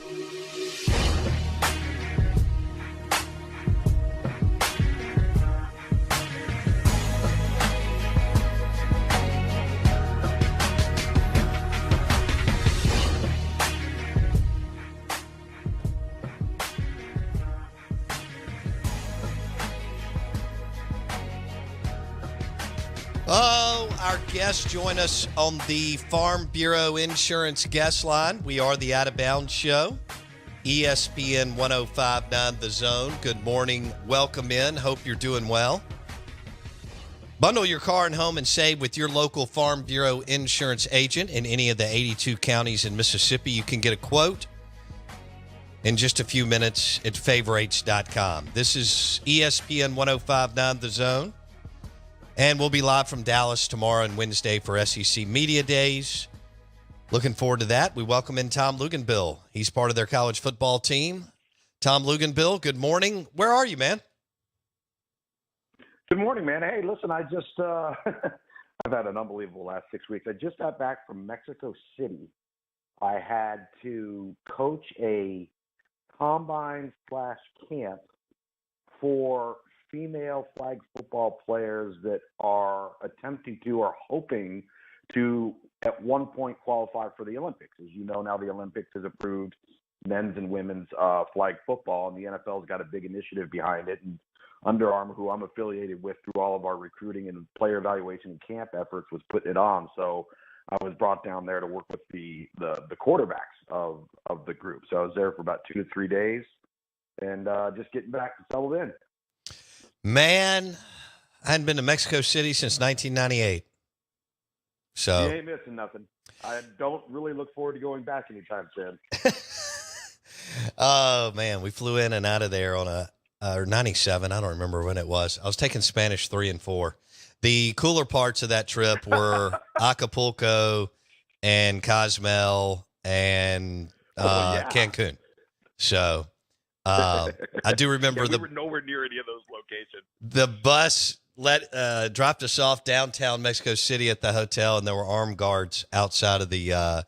Oh, our guests join us on the Farm Bureau Insurance guest line. We are the Out of Bounds Show, ESPN 105.9 The Zone. Good morning. Welcome in. Hope you're doing well. Bundle your car and home and save with your local Farm Bureau Insurance agent in any of the 82 counties in Mississippi. You can get a quote in just a few minutes at favorites.com. This is ESPN 105.9 The Zone. And we'll be live from Dallas tomorrow and Wednesday for SEC Media Days. Looking forward to that. We welcome in Tom Luginbill. He's part of their college football team. Tom Luginbill, good morning. Where are you, man? Good morning, man. Hey, listen, I just I've had an unbelievable last 6 weeks. I just got back from Mexico City. I had to coach a combine/camp for female flag football players that are attempting to or hoping to at one point qualify for the Olympics. As you know, now the Olympics has approved men's and women's flag football, and the NFL's got a big initiative behind it. And Under Armour, who I'm affiliated with through all of our recruiting and player evaluation and camp efforts, was putting it on. So I was brought down there to work with the quarterbacks of the group. So I was there for about 2 to 3 days and just getting back to settled in. Man, I hadn't been to Mexico City since 1998. So you ain't missing nothing. I don't really look forward to going back anytime soon. Oh, man, we flew in and out of there on or 97. I don't remember when it was. I was taking Spanish 3 and 4. The cooler parts of that trip were Acapulco and Cozumel and Cancun. So I do remember we were nowhere near any of those locations. The bus dropped us off downtown Mexico City at the hotel, and there were armed guards outside the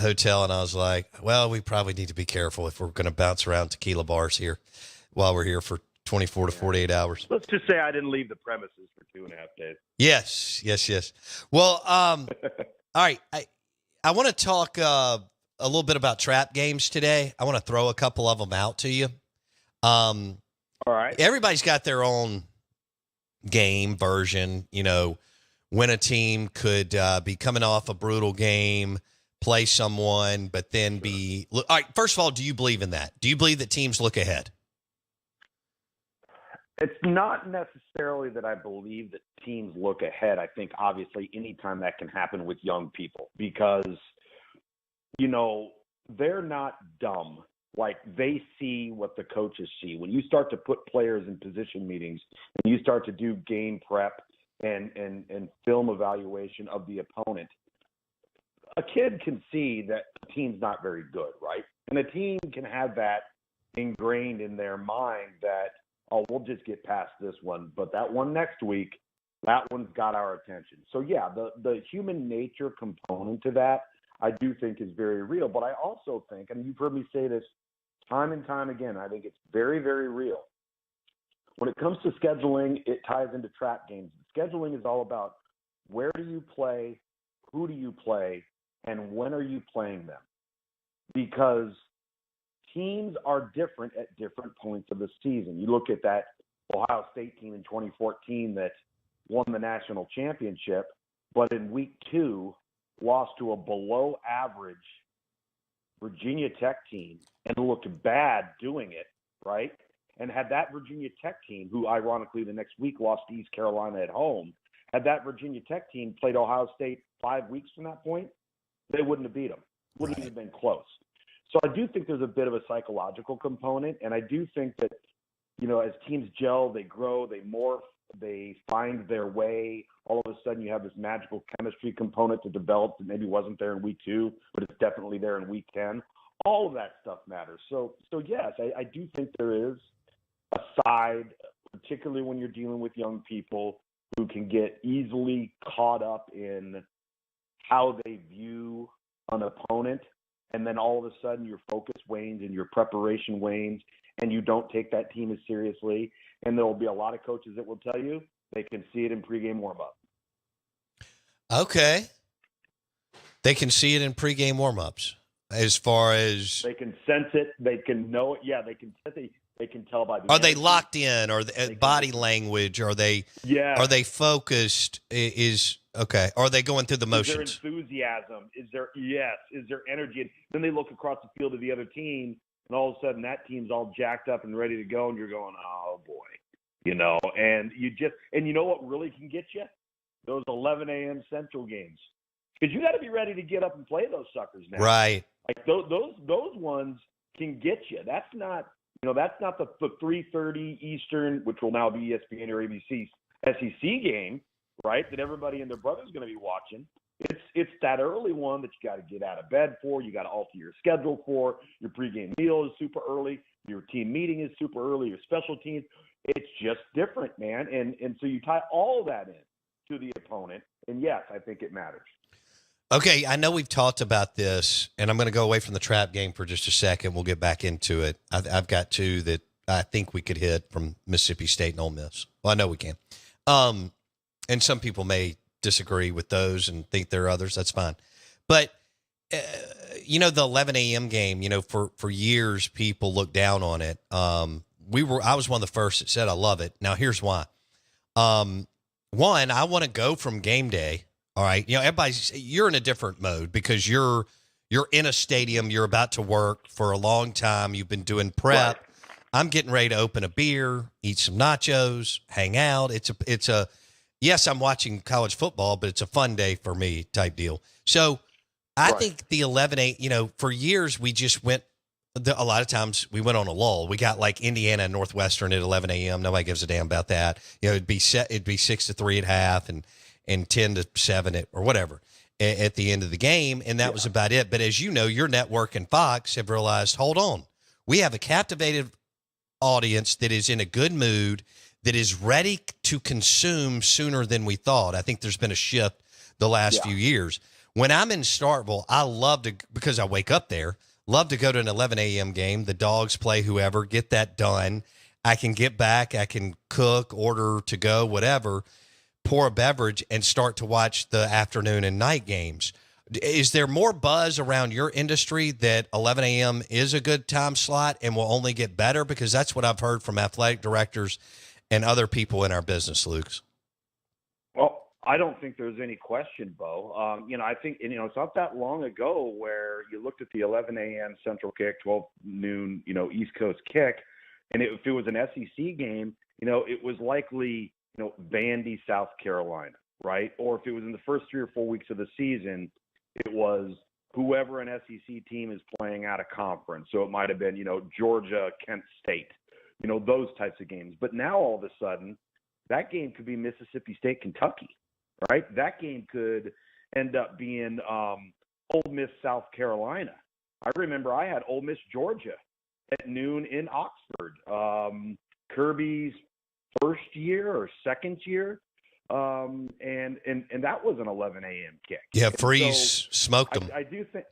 hotel. And I was like, well, we probably need to be careful if we're going to bounce around tequila bars here while we're here for 24 to 48 hours. Let's just say I didn't leave the premises for 2.5 days. Yes. Well, all right. I want to talk a little bit about trap games today. I want to throw a couple of them out to you. All right. Everybody's got their own game version, when a team could be coming off a brutal game, play someone, but then all right, first of all, do you believe in that? Do you believe that teams look ahead? It's not necessarily that I believe that teams look ahead. I think obviously anytime that can happen with young people because, they're not dumb. Like they see what the coaches see. When you start to put players in position meetings and you start to do game prep and film evaluation of the opponent, a kid can see that the team's not very good, right? And a team can have that ingrained in their mind that, oh, we'll just get past this one. But that one next week, that one's got our attention. So, yeah, the human nature component to that, I do think is very real. But I also think, and you've heard me say this time and time again, I think it's very, very real. When it comes to scheduling, it ties into trap games. Scheduling is all about where do you play, who do you play, and when are you playing them? Because teams are different at different points of the season. You look at that Ohio State team in 2014 that won the national championship, but in week 2 lost to a below average Virginia Tech team and looked bad doing it, right? And had that Virginia Tech team, who ironically the next week lost to East Carolina at home, had that Virginia Tech team played Ohio State 5 weeks from that point, they wouldn't have beat them. Wouldn't even have been close. So I do think there's a bit of a psychological component, and I do think that, as teams gel, they grow, they morph, they find their way. All of a sudden, you have this magical chemistry component that develops that maybe wasn't there in week 2, but it's definitely there in week 10. All of that stuff matters. So yes, I do think there is a side, particularly when you're dealing with young people who can get easily caught up in how they view an opponent and then all of a sudden your focus wanes and your preparation wanes, and you don't take that team as seriously. And there will be a lot of coaches that will tell you they can see it in pregame warm-up. Okay. They can see it in pregame warm-ups as far as... They can sense it. They can know it. Yeah, they can sense it. They can tell by the Are they energy. locked in? Or body language? Are they focused? Are they going through the motions? Is there enthusiasm? Is there energy? And then they look across the field to the other team, and all of a sudden that team's all jacked up and ready to go, and you're going, oh boy, and you know what really can get you? Those 11 a.m. Central games. Because you got to be ready to get up and play those suckers now. Right. Like those ones can get you. That's not the 3:30 Eastern, which will now be ESPN or ABC SEC game, right? That everybody and their brother's going to be watching. It's that early one that you got to get out of bed for. You got to alter your schedule for. Your pregame meal is super early. Your team meeting is super early. Your special teams. It's just different, man. And so you tie all that in to the opponent. And yes, I think it matters. Okay, I know we've talked about this, and I'm going to go away from the trap game for just a second. We'll get back into it. I've got two that I think we could hit from Mississippi State and Ole Miss. Well, I know we can. And some people may disagree with those and think there are others. That's fine. But, the 11 a.m. game, for years people looked down on it. I was one of the first that said I love it. Now, here's why. One, I want to go from game day. All right. You're in a different mode because you're in a stadium. You're about to work for a long time. You've been doing prep. Right. I'm getting ready to open a beer, eat some nachos, hang out. Yes, I'm watching college football, but it's a fun day for me type deal. So I think the 11-8, for years we just went, a lot of times we went on a lull. We got like Indiana and Northwestern at 11 a.m. Nobody gives a damn about that. It'd be 6-3 at half and 10-7 or whatever at the end of the game. And that was about it. But as you know, your network and Fox have realized, hold on, we have a captivated audience that is in a good mood, that is ready to consume sooner than we thought. I think there's been a shift the last few years. When I'm in Starkville, I love to, because I wake up there, love to go to an 11 a.m. game. The dogs play whoever, get that done. I can get back. I can cook, order to go, whatever, pour a beverage, and start to watch the afternoon and night games. Is there more buzz around your industry that 11 a.m. is a good time slot and will only get better? Because that's what I've heard from athletic directors and other people in our business, Loogs. Well, I don't think there's any question, Bo. I think, it's not that long ago where you looked at the 11 a.m. Central kick, 12 noon, East Coast kick, and if it was an SEC game, it was likely, Vandy, South Carolina, right? Or if it was in the first 3 or 4 weeks of the season, it was whoever an SEC team is playing out of conference. So it might have been, Georgia, Kent State, those types of games. But now all of a sudden, that game could be Mississippi State, Kentucky, right? That game could end up being Ole Miss, South Carolina. I remember I had Ole Miss, Georgia at noon in Oxford. Kirby's first year or second year. And that was an 11 a.m. kick. Yeah, Freeze smoked them. I do think.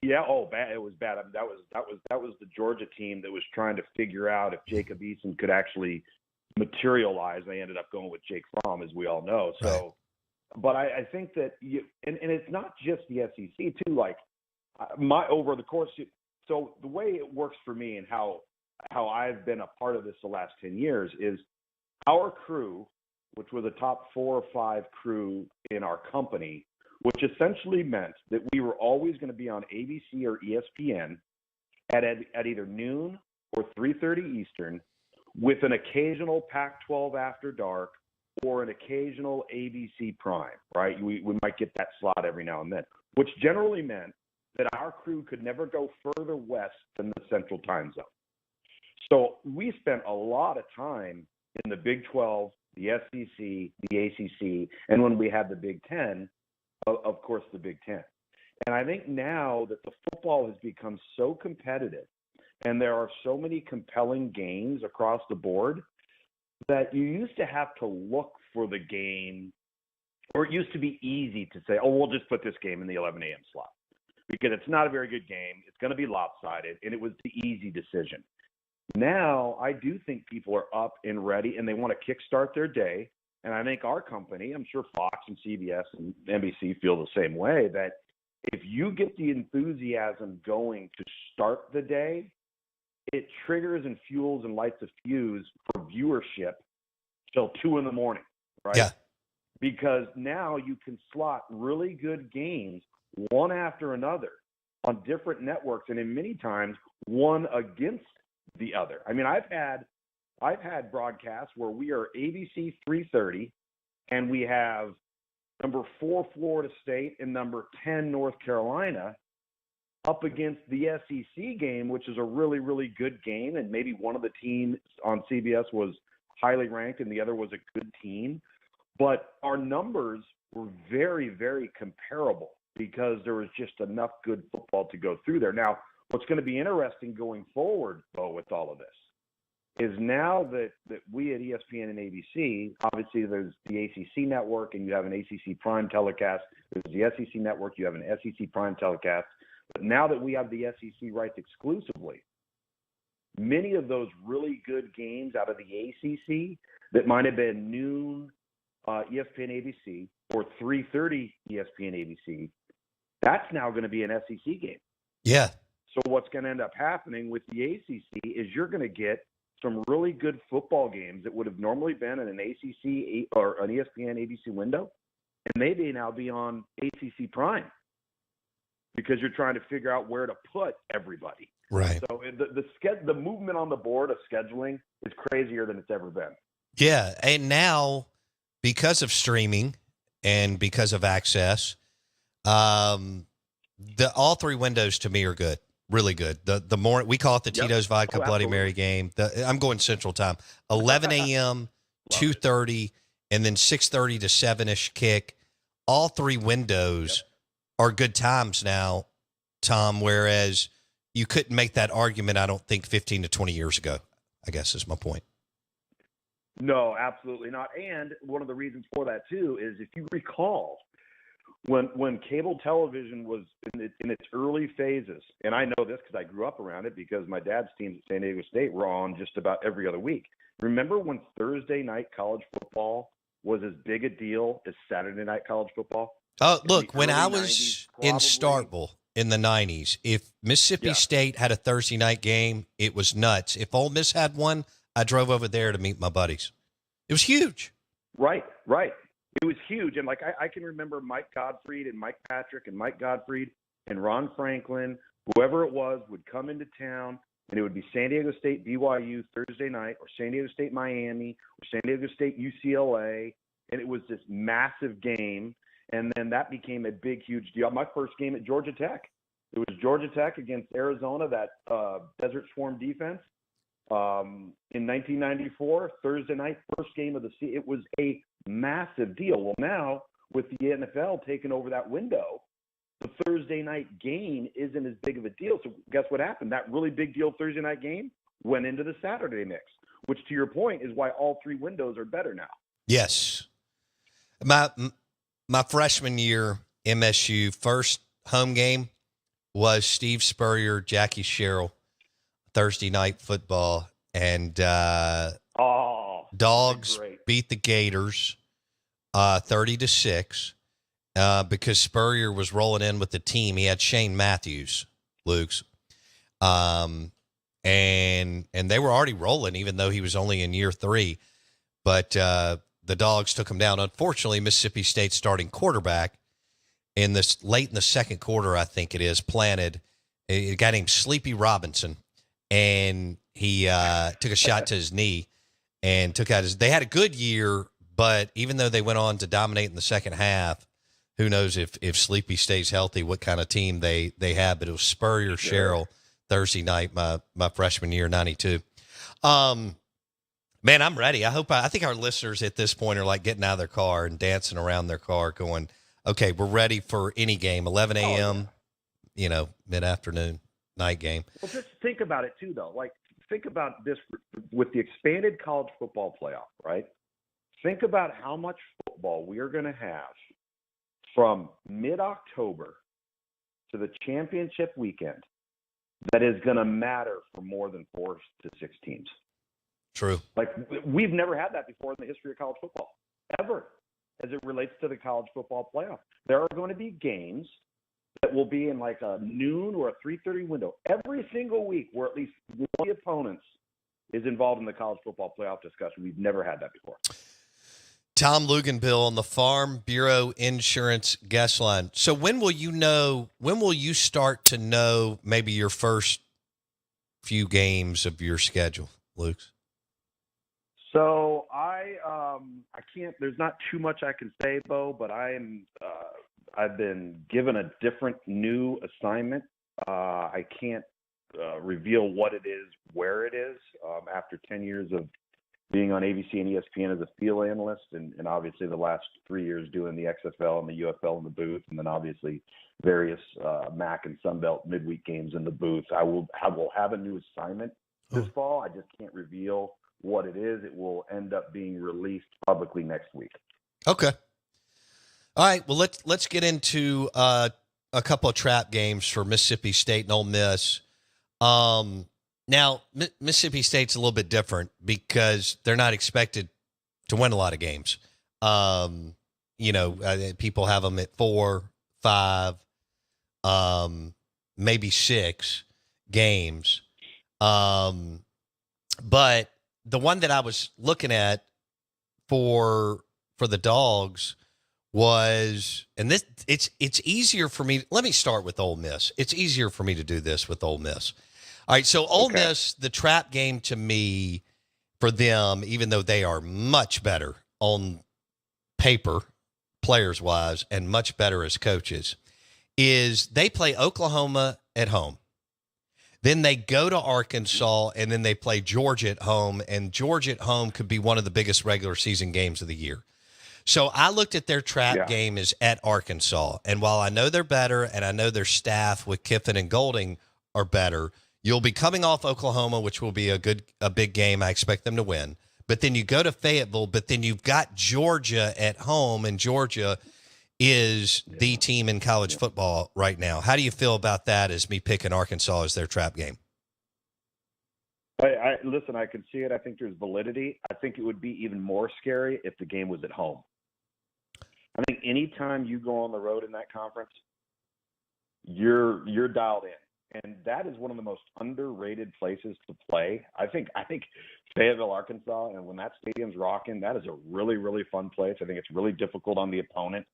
Yeah. Oh, bad. It was bad. I mean, that was the Georgia team that was trying to figure out if Jacob Eason could actually materialize. They ended up going with Jake Fromm, as we all know. So, right. But I think that and it's not just the SEC too. Like over the course. So the way it works for me and how I've been a part of this the last 10 years is our crew, which was a top 4 or 5 crew in our company, which essentially meant that we were always going to be on ABC or ESPN at either noon or 3:30 Eastern, with an occasional Pac-12 After Dark or an occasional ABC Prime, right? We might get that slot every now and then, which generally meant that our crew could never go further west than the Central Time Zone. So we spent a lot of time in the Big 12, the SEC, the ACC, and when we had the Big 10, of course, the Big 10. And I think now that the football has become so competitive and there are so many compelling games across the board that you used to have to look for the game, or it used to be easy to say, oh, we'll just put this game in the 11 a.m. slot. because it's not a very good game. It's going to be lopsided, and it was the easy decision. Now, I do think people are up and ready, and they want to kickstart their day. And I think our company, I'm sure Fox and CBS and NBC feel the same way, that if you get the enthusiasm going to start the day, it triggers and fuels and lights a fuse for viewership till 2 in the morning, right? Yeah. Because now you can slot really good games one after another on different networks, and in many times one against the other. I mean, I've had broadcasts where we are ABC 3:30, and we have number 4 Florida State and number 10 North Carolina up against the SEC game, which is a really, really good game, and maybe one of the teams on CBS was highly ranked and the other was a good team. But our numbers were very, very comparable because there was just enough good football to go through there. Now, what's going to be interesting going forward, though, with all of this, is now that we at ESPN and ABC, obviously there's the ACC network and you have an ACC prime telecast. There's the SEC network, you have an SEC prime telecast. But now that we have the SEC rights exclusively, many of those really good games out of the ACC that might have been noon ESPN ABC or 3:30 ESPN ABC, that's now going to be an SEC game. Yeah. So what's going to end up happening with the ACC is you're going to get some really good football games that would have normally been in an ACC or an ESPN ABC window, and they may now be on ACC Prime because you're trying to figure out where to put everybody. Right. So the movement on the board of scheduling is crazier than it's ever been. Yeah, and now because of streaming and because of access, all 3 windows to me are good. Really good. The more we call it the Tito's Vodka Bloody Mary game. I'm going Central Time. 11 a.m., 2:30, and then 6:30 to 7-ish kick. All 3 windows are good times now, Tom, whereas you couldn't make that argument, I don't think, 15 to 20 years ago, I guess is my point. No, absolutely not. And one of the reasons for that, too, is if you recall, when cable television was in its early phases, and I know this because I grew up around it because my dad's teams at San Diego State were on just about every other week. Remember when Thursday night college football was as big a deal as Saturday night college football? Oh, look, when I was in Starkville in the 90s, if Mississippi State had a Thursday night game, it was nuts. If Ole Miss had one, I drove over there to meet my buddies. It was huge. Right. It was huge. And, like, I can remember Mike Gottfried and Mike Patrick and Mike Gottfried and Ron Franklin, whoever it was, would come into town, and it would be San Diego State BYU Thursday night or San Diego State Miami or San Diego State UCLA, and it was this massive game. And then that became a big, huge deal. My first game at Georgia Tech, it was Georgia Tech against Arizona, that Desert Swarm defense. In 1994, Thursday night, first game of the season. It was a massive deal. Well, now with the NFL taking over that window, the Thursday night game isn't as big of a deal. So guess what happened? That really big deal Thursday night game went into the Saturday mix, which to your point is why all 3 windows are better now. Yes. My freshman year, MSU, first home game was Steve Spurrier, Jackie Sherrill, Thursday night football, and Dogs beat the Gators 30-6 because Spurrier was rolling in with the team. He had Shane Matthews, Loogs, and they were already rolling, even though he was only in year 3. But the Dogs took him down. Unfortunately, Mississippi State's starting quarterback late in the second quarter, I think it is, planted a guy named Sleepy Robinson. And he took a shot to his knee and took out they had a good year, but even though they went on to dominate in the second half, who knows if Sleepy stays healthy, what kind of team they have. But it was Spurrier, Sherrill, Thursday night, my freshman year, 92. Man, I'm ready. I think our listeners at this point are like getting out of their car and dancing around their car going, okay, we're ready for any game, 11 a.m., mid-afternoon. Night game. Well, just think about it too, though. Like, think about this with the expanded college football playoff, right? Think about how much football we are going to have from mid-October to the championship weekend that is going to matter for more than 4 to 6 teams. True. Like, we've never had that before in the history of college football, ever, as it relates to the college football playoff. There are going to be games that will be in like a noon or a 3:30 window every single week where at least one of the opponents is involved in the college football playoff discussion. We've never had that before. Tom Luginbill on the Farm Bureau Insurance guest line. So when will you start to know maybe your first few games of your schedule, Luke? So I can't, there's not too much I can say, Bo, but I've been given a different new assignment. I can't reveal what it is, where it is, after 10 years of being on ABC and ESPN as a field analyst, and obviously the last 3 years doing the XFL and the UFL in the booth, and then obviously various MAC and Sunbelt midweek games in the booth. I will have a new assignment this fall. I just can't reveal what it is. It will end up being released publicly next week. Okay. All right. Well, let's get into a couple of trap games for Mississippi State and Ole Miss. Now, Mississippi State's a little bit different because they're not expected to win a lot of games. People have them at 4, 5, maybe 6 games. But the one that I was looking at for the Dogs was, and this it's easier for me. Let me start with Ole Miss. It's easier for me to do this with Ole Miss. All right, so Ole Miss, the trap game to me for them, even though they are much better on paper, players-wise, and much better as coaches, is they play Oklahoma at home. Then they go to Arkansas, and then they play Georgia at home, and Georgia at home could be one of the biggest regular season games of the year. So I looked at their trap game as at Arkansas, and while I know they're better and I know their staff with Kiffin and Golding are better, you'll be coming off Oklahoma, which will be a big game. I expect them to win. But then you go to Fayetteville, but then you've got Georgia at home, and Georgia is the team in college football right now. How do you feel about that as me picking Arkansas as their trap game? Listen, I can see it. I think there's validity. I think it would be even more scary if the game was at home. I think anytime you go on the road in that conference, you're dialed in. And that is one of the most underrated places to play. I think Fayetteville, Arkansas, and when that stadium's rocking, that is a really, really fun place. I think it's really difficult on the opponent.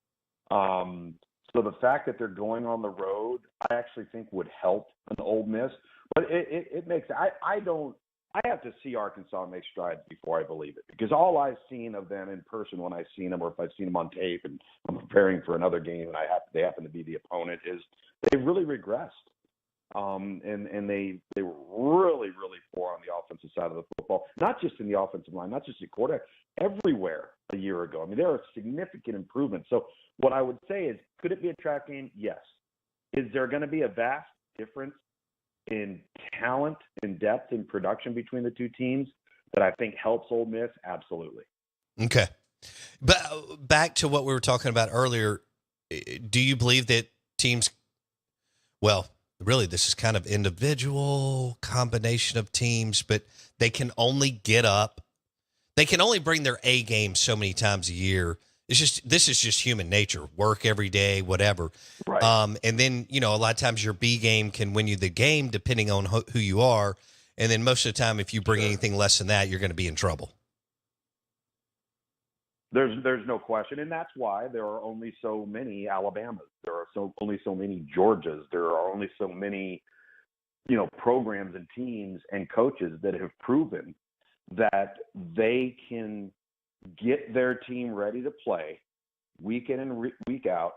So the fact that they're going on the road, I actually think would help an Ole Miss. But it makes I have to see Arkansas make strides before I believe it, because all I've seen of them in person when I've seen them, or if I've seen them on tape and I'm preparing for another game and they happen to be the opponent, is they've really regressed. And they were really, really poor on the offensive side of the football, not just in the offensive line, not just at quarterback, everywhere a year ago. I mean, there are significant improvements. So what I would say is, could it be a trap game? Yes. Is there going to be a vast difference in talent, in depth, in production between the two teams that I think helps Ole Miss? Absolutely. Okay. But back to what we were talking about earlier, do you believe that teams, well, really, this is kind of individual combination of teams, but they can only get up. They can only bring their A game so many times a year. This is just human nature. Work every day, whatever. Right. And then, a lot of times your B game can win you the game depending on who you are. And then most of the time, if you bring anything less than that, you're going to be in trouble. There's no question, and that's why there are only so many Alabamas. There are only so many Georgias. There are only so many, programs and teams and coaches that have proven that they can get their team ready to play week in and week out,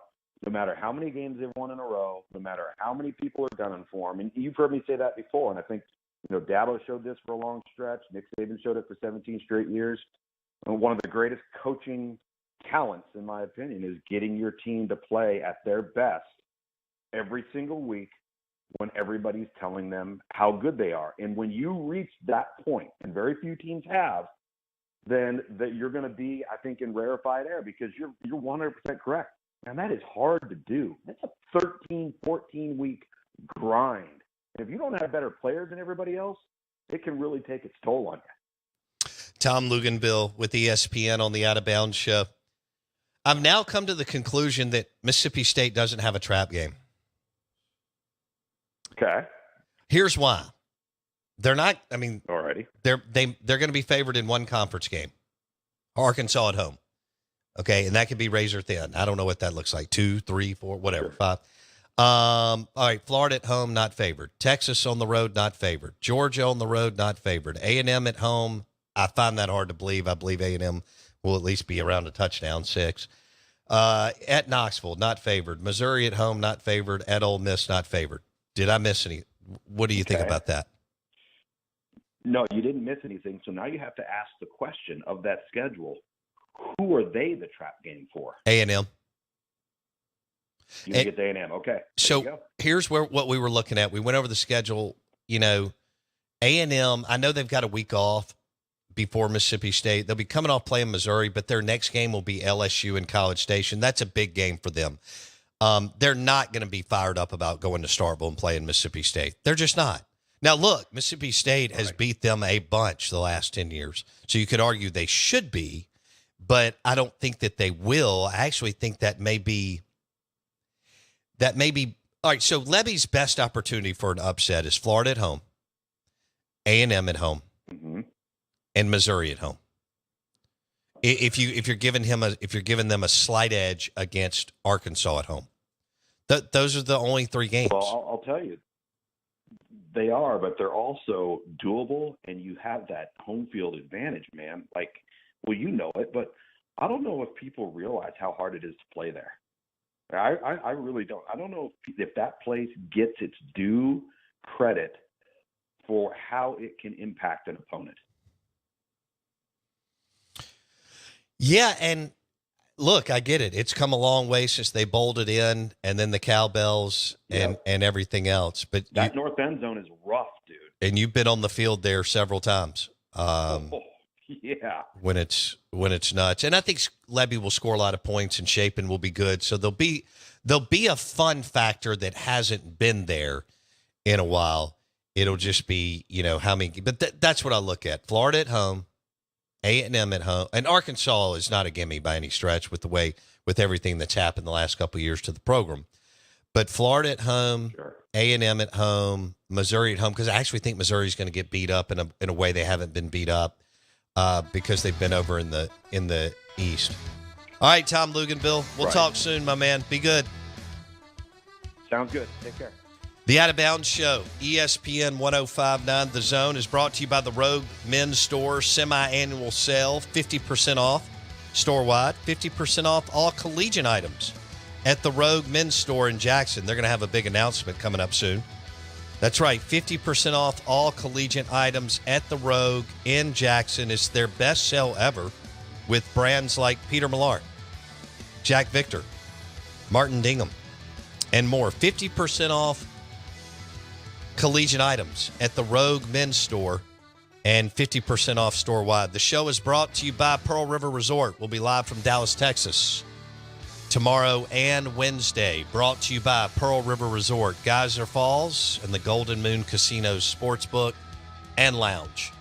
no matter how many games they've won in a row, no matter how many people are gunning for them. And you've heard me say that before, and I think Dabo showed this for a long stretch. Nick Saban showed it for 17 straight years. One of the greatest coaching talents, in my opinion, is getting your team to play at their best every single week when everybody's telling them how good they are. And when you reach that point, and very few teams have, then that you're going to be, I think, in rarefied air, because you're 100% correct. And that is hard to do. That's a 13, 14-week grind. And if you don't have better players than everybody else, it can really take its toll on you. Tom Luginbill with ESPN on the Out of Bounds Show. I've now come to the conclusion that Mississippi State doesn't have a trap game. Okay. Here's why. They're not, I mean, alrighty. They're going to be favored in one conference game. Arkansas at home. Okay, and that could be razor thin. I don't know what that looks like. 2, 3, 4, whatever, Sure. 5. All right, Florida at home, not favored. Texas on the road, not favored. Georgia on the road, not favored. A&M at home, I find that hard to believe. I believe A&M will at least be around a touchdown, 6. At Knoxville, not favored. Missouri at home, not favored. At Ole Miss, not favored. Did I miss any? What do you think about that? No, you didn't miss anything. So now you have to ask the question of that schedule. Who are they the trap game for? A&M. You think it's A&M. Okay. So here's what we were looking at. We went over the schedule. You know, A&M, I know they've got a week off before Mississippi State. They'll be coming off playing Missouri, but their next game will be LSU in College Station. That's a big game for them. They're not going to be fired up about going to Starkville and playing Mississippi State. They're just not. Now, look, Mississippi State has beat them a bunch the last 10 years. So you could argue they should be, but I don't think that they will. I actually think that may be all right. So Levy's best opportunity for an upset is Florida at home, A&M at home, and Missouri at home. If you're giving them a slight edge against Arkansas at home, those are the only 3 games. Well, I'll tell you, they are, but they're also doable, and you have that home field advantage, man. Like, well, you know it, but I don't know if people realize how hard it is to play there. I really don't. I don't know if that place gets its due credit for how it can impact an opponent. Yeah, and look, I get it. It's come a long way since they bolted in, and then the cowbells and everything else. But that north end zone is rough, dude. And you've been on the field there several times. Yeah. When it's nuts, and I think Levy will score a lot of points, and Shapen will be good. So there'll be a fun factor that hasn't been there in a while. It'll just be, you know, how many. But that's what I look at. Florida at home. A&M at home, and Arkansas is not a gimme by any stretch with everything that's happened the last couple of years to the program. But Florida at home, sure. A&M at home, Missouri at home, because I actually think Missouri's going to get beat up in a way they haven't been beat up because they've been over in the East. All right, Tom Luginbill, we'll talk soon, my man. Be good. Sounds good. Take care. The Out of Bounds Show, ESPN 105.9 The Zone, is brought to you by the Rogue Men's Store semi-annual sale, 50% off store-wide, 50% off all collegiate items at the Rogue Men's Store in Jackson. They're going to have a big announcement coming up soon. That's right, 50% off all collegiate items at the Rogue in Jackson. It's their best sale ever with brands like Peter Millard, Jack Victor, Martin Dingham, and more. 50% off collegiate items at the Rogue Men's Store and 50% off store-wide. The show is brought to you by Pearl River Resort. We'll be live from Dallas, Texas tomorrow and Wednesday. Brought to you by Pearl River Resort, Geyser Falls, and the Golden Moon Casino Sportsbook and Lounge.